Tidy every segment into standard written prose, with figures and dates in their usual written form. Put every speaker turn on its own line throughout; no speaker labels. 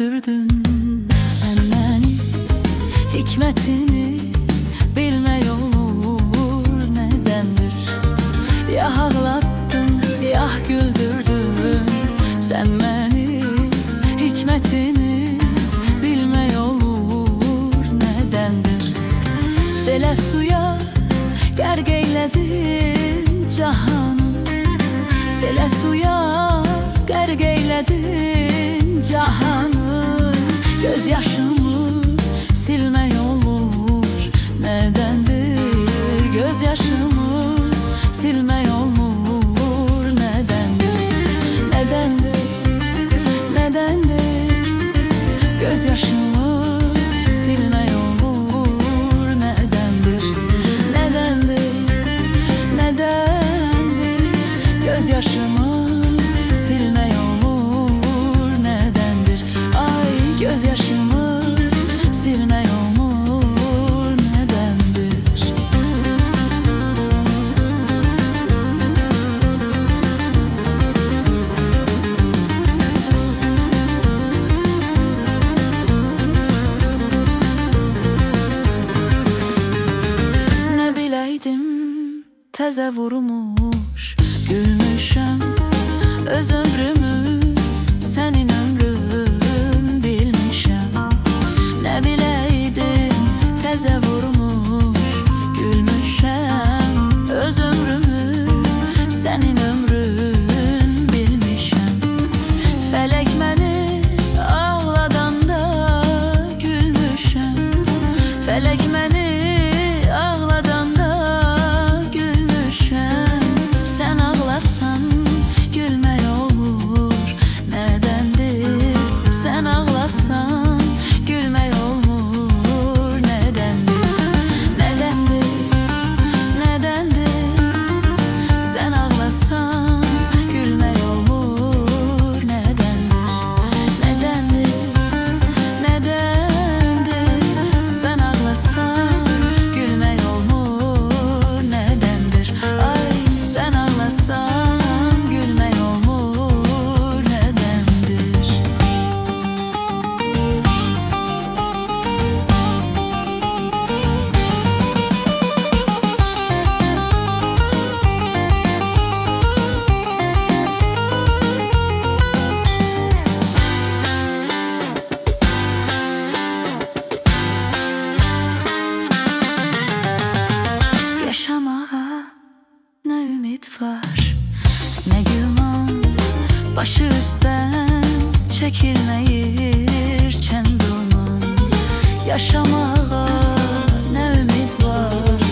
güldürdün sen beni, hikmetini bilmey olur nedendir. Ya ağlattın ya güldürdün sen beni, hikmetini bilmey olur nedendir. Sele suya gərq eyledin cahanı, sele suya gərq eyledin cahanı. Göz yaşımı silmək olur nədəndir? Göz yaşımı silmək olur nədəndir? Nədəndir? Nədəndir? Göz yaşımı silmək olur nədəndir? Nədəndir? Nədəndir? Göz yaşımı silmək olur nədəndir? Ay, göz yaşımı silmək olur nədəndir? Nə biləydim təzə vurmuş gülmüşəm, öz ömrümü sənin ömrün bilmişəm. Nə biləydim təzə vurmuş gülmüşəm, öz ömrümü sənin ömrün bilmişəm. Fələk məni ağladanda gülmüşəm, fələk məni ağladanda gülmüşəm. Sən ağlasan gülmək olur nədəndir? Sən ağlasan gülmək olur nədəndir? Nədəndir? Nədəndir? Sən ağlasan gülmək olur nədəndir? Nədəndir? Nədəndir? Sən ağlasan gülmək olur nədəndir? Ay, sən ağlasan gülmək olur nədəndir? Yaşamağa nə ümid var, nə güman, başı üstdən çəkilməyir çən duman. Yaşamağa nə ümid var,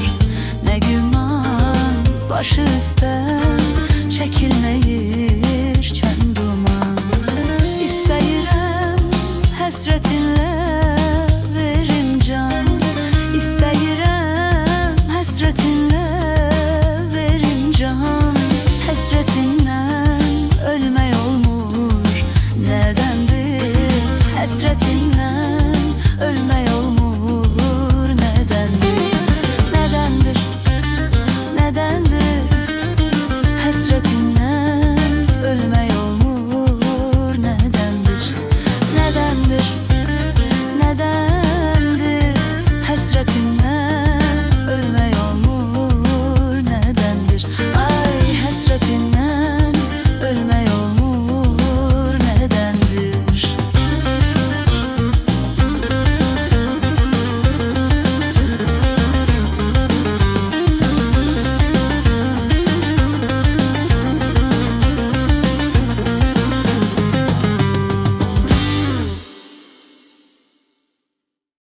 nə güman, başı üstdən çəkilməyir